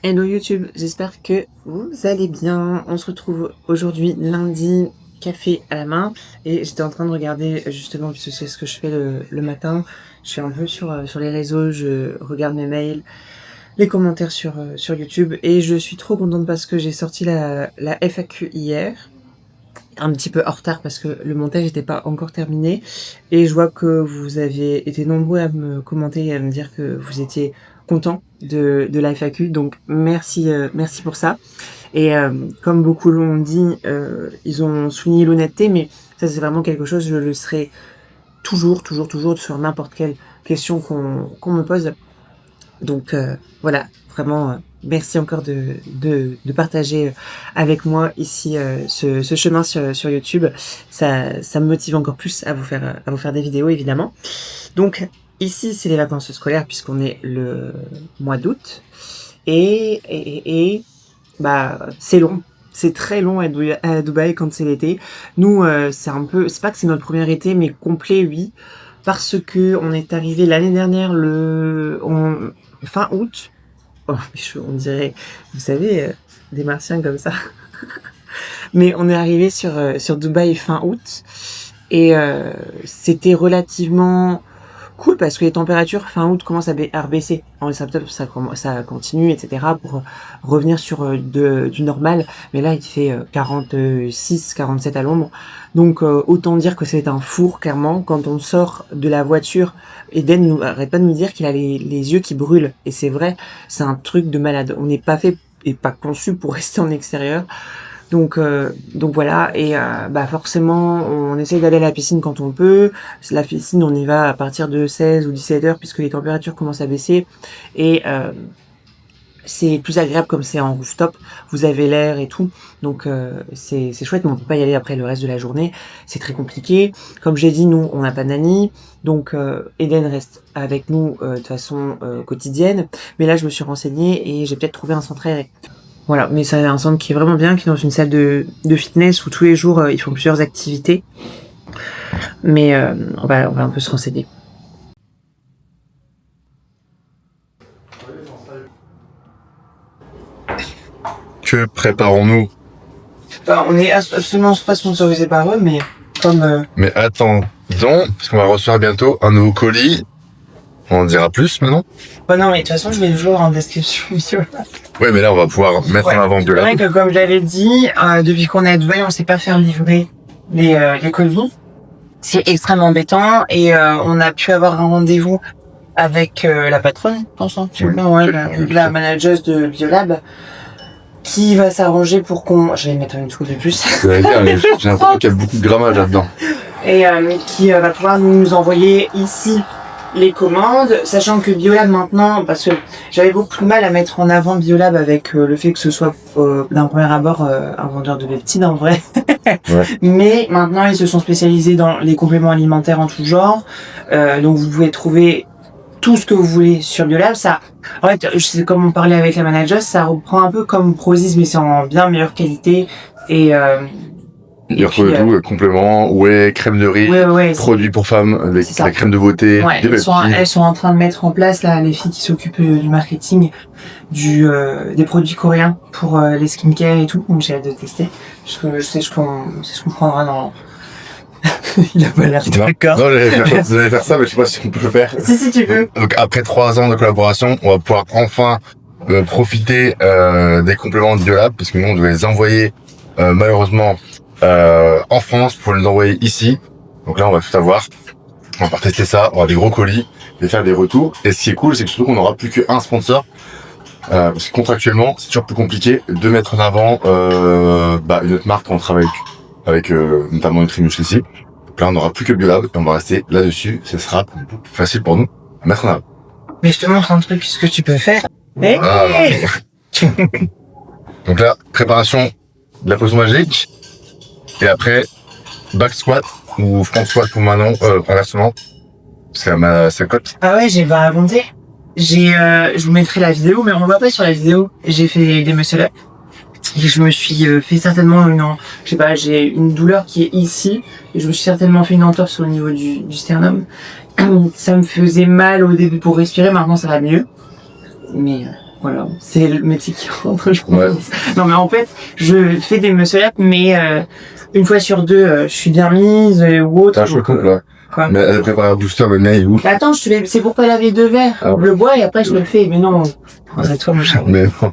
Hello YouTube, j'espère que vous allez bien. On se retrouve aujourd'hui lundi, café à la main, et j'étais en train de regarder justement, puisque c'est ce que je fais le matin, je suis un peu sur les réseaux, je regarde mes mails, les commentaires sur YouTube, et je suis trop contente parce que j'ai sorti la FAQ hier, un petit peu en retard parce que le montage n'était pas encore terminé, et je vois que vous avez été nombreux à me commenter et à me dire que vous étiez content de la FAQ, donc merci, merci pour ça. Et comme beaucoup l'ont dit, ils ont souligné l'honnêteté, mais ça c'est vraiment quelque chose, je le serai toujours sur n'importe quelle question qu'on me pose. Donc voilà, vraiment merci encore de partager avec moi ici ce chemin sur YouTube. Ça me motive encore plus à vous faire des vidéos évidemment. Donc ici c'est les vacances scolaires puisqu'on est le mois d'août et bah c'est long. C'est très long à Dubaï quand c'est l'été. Nous, c'est pas que c'est notre premier été, mais complet, oui, parce que on est arrivé l'année dernière fin août. Oh, on dirait, vous savez, des martiens comme ça. Mais on est arrivé sur Dubaï fin août et c'était relativement cool parce que les températures fin août commencent à rebaisser. En septembre, ça continue, etc. pour revenir sur du normal. Mais là, il fait 46, 47 à l'ombre. Donc, autant dire que c'est un four, clairement. Quand on sort de la voiture, Eden arrête pas de nous dire qu'il a les yeux qui brûlent. Et c'est vrai, c'est un truc de malade. On n'est pas fait et pas conçu pour rester en extérieur. Donc voilà, et bah forcément, on essaie d'aller à la piscine quand on peut. La piscine, on y va à partir de 16 ou 17 heures puisque les températures commencent à baisser. Et c'est plus agréable comme c'est en rooftop, vous avez l'air et tout. Donc c'est chouette, mais on peut pas y aller après le reste de la journée. C'est très compliqué. Comme j'ai dit, nous, on n'a pas de nanny. Donc Eden reste avec nous de façon quotidienne. Mais là, je me suis renseignée et j'ai peut-être trouvé un centre aéré. Voilà, mais c'est un centre qui est vraiment bien, qui est dans une salle de fitness où tous les jours ils font plusieurs activités. Mais on va un peu se renseigner. Que préparons-nous? Bah, on est absolument pas sponsorisé par eux, mais comme... Mais attends, donc, parce qu'on va recevoir bientôt un nouveau colis. On en dira plus maintenant? Bah non, mais de toute façon, je mets toujours en description. Ouais, mais là, on va pouvoir mettre en avant C'est vrai Biolab. que comme j'avais dit, depuis qu'on est à Dubaï, on sait pas faire livrer les colis. C'est extrêmement embêtant et on a pu avoir un rendez-vous avec la patronne, la manageuse de Biolab, qui va s'arranger pour qu'on... Je vais mettre une touche de plus. J'ai l'impression qu'il y a beaucoup de grammage là-dedans. Et qui va pouvoir nous envoyer ici les commandes, sachant que Biolab maintenant, parce que j'avais beaucoup de mal à mettre en avant Biolab avec le fait que ce soit d'un premier abord un vendeur de peptides en vrai. Ouais. Mais maintenant ils se sont spécialisés dans les compléments alimentaires en tout genre, donc vous pouvez trouver tout ce que vous voulez sur Biolab. Ça, en fait, je sais, comme on parlait avec la manager, ça reprend un peu comme Prozis mais c'est en bien meilleure qualité et Il y a tout, compléments, crème de riz, produits pour femmes, avec la crème de beauté, des elles sont en train de mettre en place, là, les filles qui s'occupent du marketing, des produits coréens pour les skincare et tout, donc j'ai hâte de tester, parce que je sais ce qu'on prendra dans... Il a pas l'air d'accord. Non, vous allez faire ça, mais je sais pas si on peut le faire. Si, tu peux. Donc après 3 ans de collaboration, on va pouvoir enfin profiter des compléments de Biolab, parce que nous, on devait les envoyer malheureusement en France pour les envoyer ici. Donc là, on va tout avoir. On va tester ça, on va des gros colis, et faire des retours. Et ce qui est cool, c'est que surtout qu'on n'aura plus qu'un sponsor. Parce que contractuellement, c'est toujours plus compliqué de mettre en avant une autre marque qu'on travaille avec notamment Nutrimuche ici. Donc là, on n'aura plus que Biolab et on va rester là-dessus. Ce sera beaucoup plus facile pour nous à mettre en avant. Mais je te montre un truc, ce que tu peux faire. Donc là, préparation de la potion magique. Et après, back squat ou front squat pour Manon, inversement. C'est ma cote. Ah ouais, j'ai pas raconté. Je vous mettrai la vidéo, mais on le voit pas sur la vidéo. J'ai fait des muscle up. Et je me suis fait certainement j'ai une douleur qui est ici. Et je me suis certainement fait une entorse au niveau du sternum. Ça me faisait mal au début pour respirer, maintenant ça va mieux. Mais Voilà, c'est le métier qui rentre, je pense. Ouais. Non, mais en fait, je fais des muscle-up, mais une fois sur deux, je suis bien mise ou autre. T'as un chaud là. Quoi. Mais elle prépare un booster, le nez, où? Bah, attends, c'est pour pas laver deux verres. Ah ouais. Je le bois et après je le fais. Mais non, c'est toi, mon chat. Mais bon.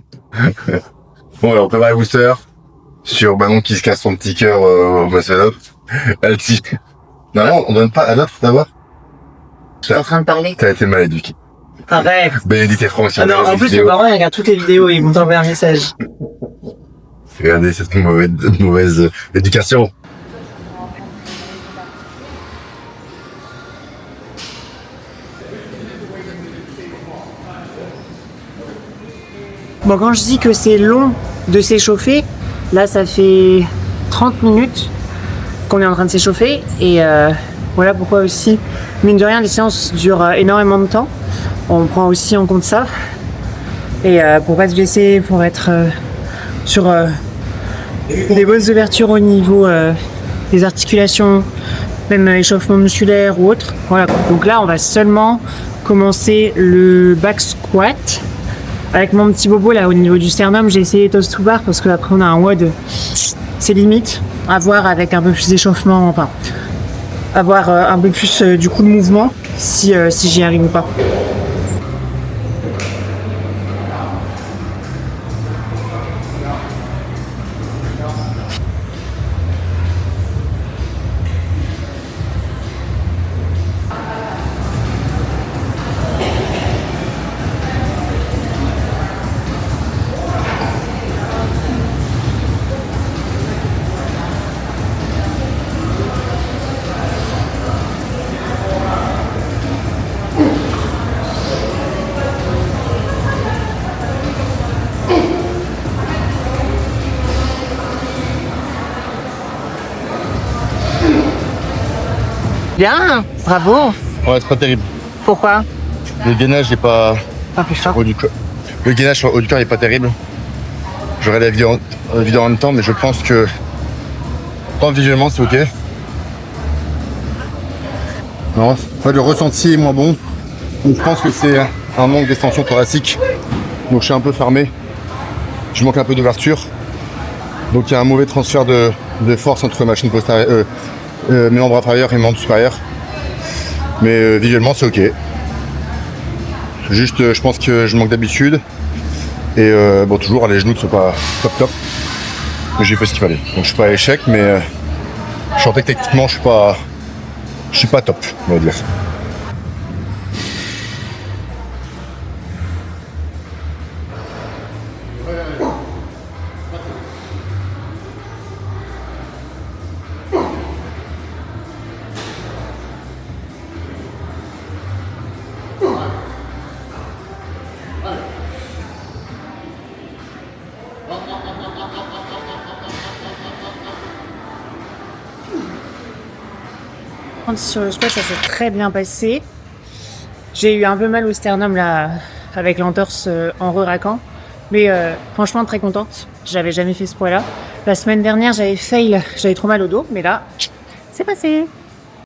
Bon, alors, on prépare le booster sur Manon qui se casse son petit cœur au muscle-up. Elle dit, non, on donne pas à l'autre d'abord. Tu es en train de parler? T'as été mal éduqué. Arrête. Bénédicte et Franck, Ah non, en plus, mes parents, ils regardent toutes les vidéos, ils vont t'envoyer un message. Regardez cette mauvaise éducation. Bon, quand je dis que c'est long de s'échauffer, là, ça fait 30 minutes qu'on est en train de s'échauffer. Et voilà pourquoi aussi, mine de rien, les séances durent énormément de temps. On prend aussi en compte ça. Et pour pas se blesser, pour être sur des bonnes ouvertures au niveau des articulations, même échauffement musculaire ou autre. Voilà. Donc là, on va seulement commencer le back squat. Avec mon petit bobo là au niveau du sternum, j'ai essayé toes to bar parce que après on a un WOD, c'est limite. À voir avec un peu plus d'échauffement, enfin, avoir un peu plus du coup de mouvement si j'y arrive ou pas. Bien, bravo. Ouais, c'est pas terrible. Pourquoi? Le gainage n'est pas Pas plus fort. haut du corps. Le gainage sur le haut du corps n'est pas terrible. J'aurai la vidéo en même temps, mais je pense que tant visuellement c'est ok. Non, en fait, le ressenti est moins bon. Donc, je pense que c'est un manque d'extension thoracique. Donc je suis un peu fermé. Je manque un peu d'ouverture. Donc il y a un mauvais transfert de force entre ma chaîne postérieure, mes membres inférieurs et mes membres supérieurs. Mais visuellement c'est ok. Juste je pense que je manque d'habitude. Et bon, toujours les genoux ne sont pas top. Mais j'ai fait ce qu'il fallait. Donc je suis pas à l'échec, mais je sentais que techniquement je suis pas top, on va dire. Sur le squat, ça s'est très bien passé. J'ai eu un peu mal au sternum là, avec l'entorse en re-raquant. Mais franchement, très contente. J'avais jamais fait ce poids-là. La semaine dernière, j'avais fail. J'avais trop mal au dos. Mais là, c'est passé.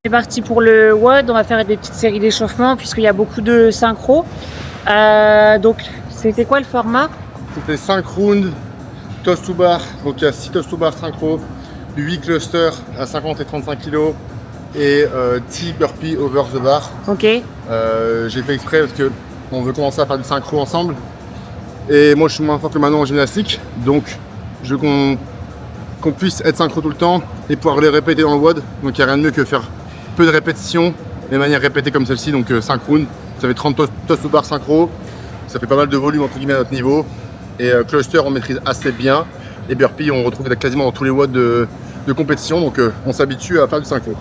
C'est parti pour le WOD. On va faire des petites séries d'échauffement puisqu'il y a beaucoup de synchro. Donc, c'était quoi le format? C'était 5 rounds, toes to bar. Donc il y a 6 toes to bar synchro, 8 clusters à 50 et 35 kg. Et 10 burpees over the bar. Ok. J'ai fait exprès parce que on veut commencer à faire du synchro ensemble. Et moi je suis moins fort que Manon en gymnastique, donc je veux qu'on puisse être synchro tout le temps et pouvoir les répéter dans le WOD. Donc il n'y a rien de mieux que faire peu de répétitions de manière répétée comme celle-ci, donc 5 rounds. Ça fait 30 toes to bar synchro, ça fait pas mal de volume entre guillemets à notre niveau. Et cluster on maîtrise assez bien. Et burpees on retrouve quasiment dans tous les WOD de compétition, donc on s'habitue à faire du synchro.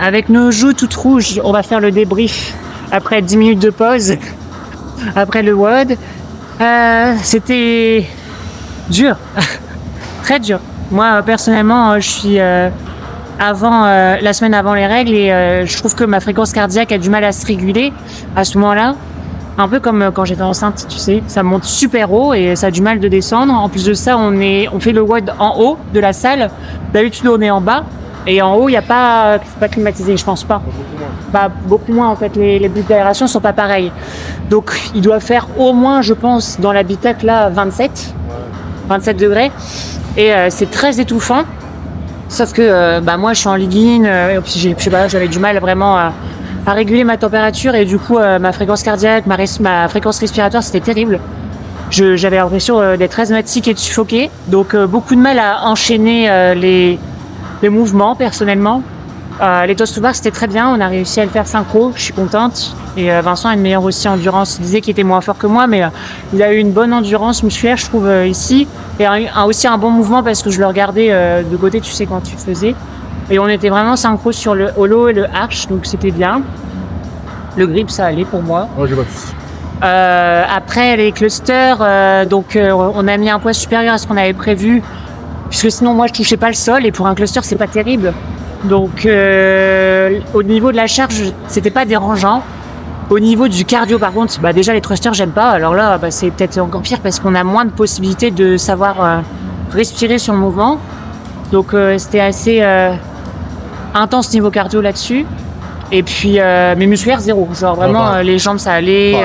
avec nos joues toutes rouges, on va faire le débrief après 10 minutes de pause, après le WOD. C'était dur, très dur. Moi, personnellement, je suis la semaine avant les règles et je trouve que ma fréquence cardiaque a du mal à se réguler à ce moment-là. Un peu comme quand j'étais enceinte, tu sais, ça monte super haut et ça a du mal de descendre. En plus de ça, on fait le WOD en haut de la salle. D'habitude, on est en bas et en haut, c'est pas climatisé, je pense pas. Beaucoup moins en fait. Les bulles d'aération sont pas pareilles. Donc, il doit faire au moins, je pense, dans l'habitacle là, 27 degrés et c'est très étouffant. Sauf que moi, je suis en Ligue 1 et puis j'avais du mal vraiment à réguler ma température et du coup ma fréquence cardiaque, ma fréquence respiratoire, c'était terrible. J'avais l'impression d'être asthmatique et de suffoquer, donc beaucoup de mal à enchaîner les mouvements personnellement. Les toasts to bar, c'était très bien, on a réussi à le faire synchro, je suis contente. Et Vincent a une meilleure aussi endurance, il disait qu'il était moins fort que moi, mais il a eu une bonne endurance musculaire, je trouve, ici. Et aussi un bon mouvement parce que je le regardais de côté, tu sais, quand tu faisais. Et on était vraiment synchro sur le hollow et le arch, donc c'était bien. Le grip, ça allait pour moi. Ouais, j'ai pas de soucis. Après, les clusters, on a mis un poids supérieur à ce qu'on avait prévu, puisque sinon, moi, je touchais pas le sol, et pour un cluster, c'est pas terrible. Donc, au niveau de la charge, c'était pas dérangeant. Au niveau du cardio, par contre, déjà, les thrusters, j'aime pas. Alors là, c'est peut-être encore pire parce qu'on a moins de possibilités de savoir respirer sur le mouvement. Donc, c'était assez intense niveau cardio là-dessus. Et puis mes musculaires zéro, genre vraiment les jambes ça allait,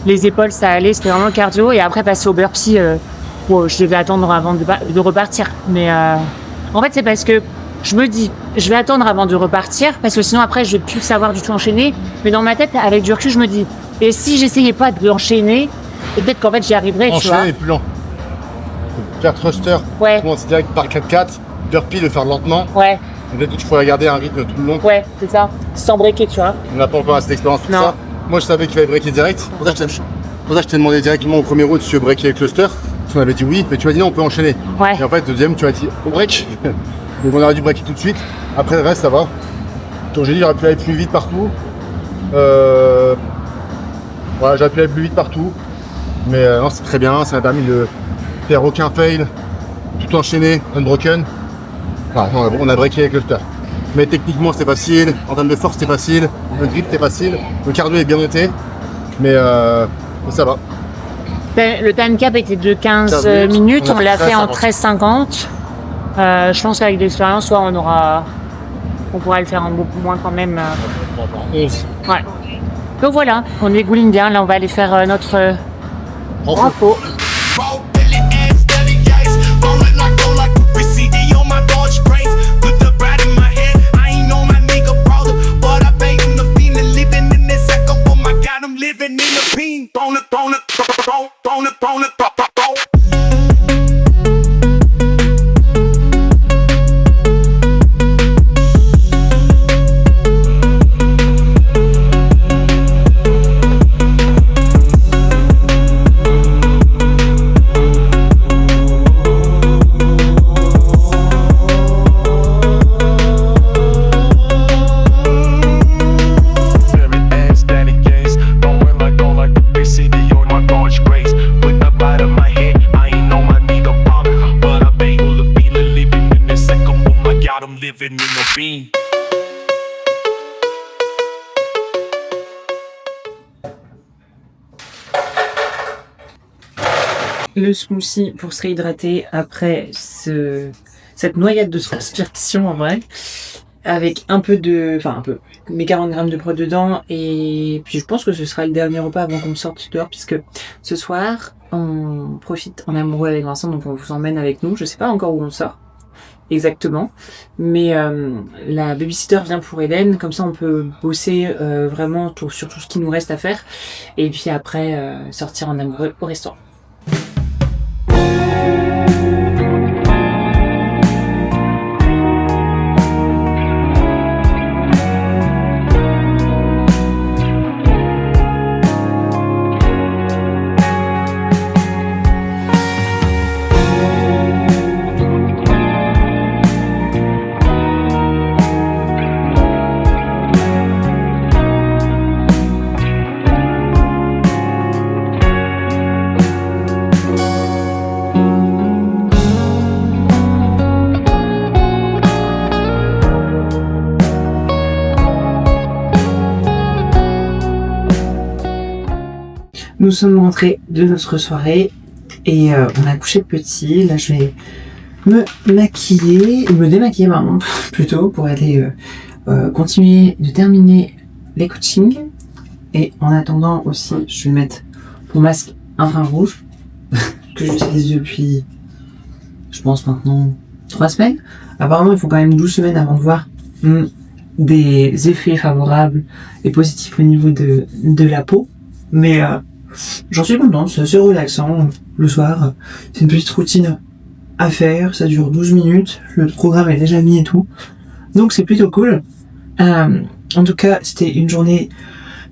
les épaules ça allait, c'était vraiment le cardio. Et après passer au burpee, je devais attendre avant de repartir. Mais en fait c'est parce que je me dis je vais attendre avant de repartir parce que sinon après je vais plus savoir du tout enchaîner. Mais dans ma tête avec du recul je me dis et si j'essayais pas de l'enchaîner, peut-être qu'en fait j'y arriverais. Enchaîner tu vois. est plus lent. Faire thruster, commencer direct par 4-4, burpee le faire lentement. Ouais. Peut-être qu'il faudrait garder un rythme tout le long. Ouais, c'est ça. Sans breaker, tu vois. On n'a pas encore assez d'expérience pour Non. ça. Moi, je savais qu'il fallait breaker direct. Pour ça, je t'ai demandé directement au premier round si tu veux breaker le cluster. Tu m'avais dit oui, mais tu m'as dit non, on peut enchaîner. Ouais. Et en fait, deuxième, tu m'as dit on break. Donc on aurait dû breaker tout de suite. Après, le reste, ça va. Donc j'ai dit j'aurais pu aller plus vite partout. Voilà, j'aurais pu aller plus vite partout. Mais non, c'est très bien. Ça m'a permis de faire aucun fail. Tout enchaîné, unbroken. Enfin, on a breaké avec le cluster. Mais techniquement c'était facile, en termes de force c'était facile, le grip c'était facile, le cardio est bien noté, mais ça va. Le time cap était de 15 minutes, on l'a fait en 13,50. Je pense qu'avec l'expérience, soit on pourra le faire en beaucoup moins quand même. Ouais. Donc voilà, on dégouline bien, là on va aller faire notre repos. Living in the peen, bone it. Living in the bean. Le smoothie pour se réhydrater après cette noyade de transpiration en vrai, avec mes 40 grammes de prot dedans, et puis je pense que ce sera le dernier repas avant qu'on sorte dehors, puisque ce soir on profite en amoureux avec Vincent, donc on vous emmène avec nous. Je sais pas encore où on sort exactement, mais la babysitter vient pour Eden, comme ça on peut bosser vraiment sur tout ce qui nous reste à faire, et puis après sortir en amoureux au restaurant. Nous sommes rentrés de notre soirée et on a couché petit. Là, je vais me démaquiller pardon, plutôt pour aller continuer de terminer les coachings. Et en attendant aussi, je vais mettre mon masque infrarouge que j'utilise depuis, je pense maintenant 3 semaines. Apparemment, il faut quand même 12 semaines avant de voir des effets favorables et positifs au niveau de la peau. Mais j'en suis contente, c'est assez relaxant. Le soir, c'est une petite routine à faire, ça dure 12 minutes, le programme est déjà mis et tout. Donc c'est plutôt cool. En tout cas, c'était une journée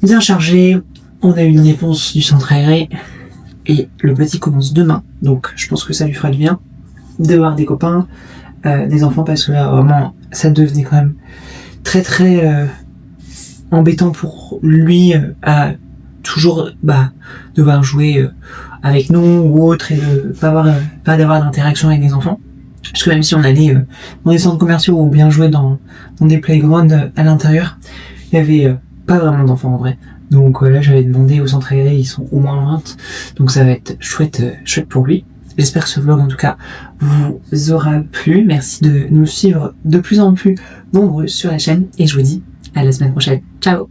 bien chargée. On a eu une réponse du centre aéré et le petit commence demain. Donc je pense que ça lui fera du bien de voir des copains, des enfants, parce que là vraiment ça devenait quand même très très embêtant pour lui à toujours devoir jouer avec nous ou autre et de pas d'avoir d'interaction avec des enfants. Parce que même si on allait dans des centres commerciaux ou bien jouer dans des playgrounds à l'intérieur, il y avait pas vraiment d'enfants en vrai. Donc là j'avais demandé au centre aéré, ils sont au moins 20, donc ça va être chouette pour lui. J'espère que ce vlog en tout cas vous aura plu. Merci de nous suivre de plus en plus nombreux sur la chaîne et je vous dis à la semaine prochaine. Ciao.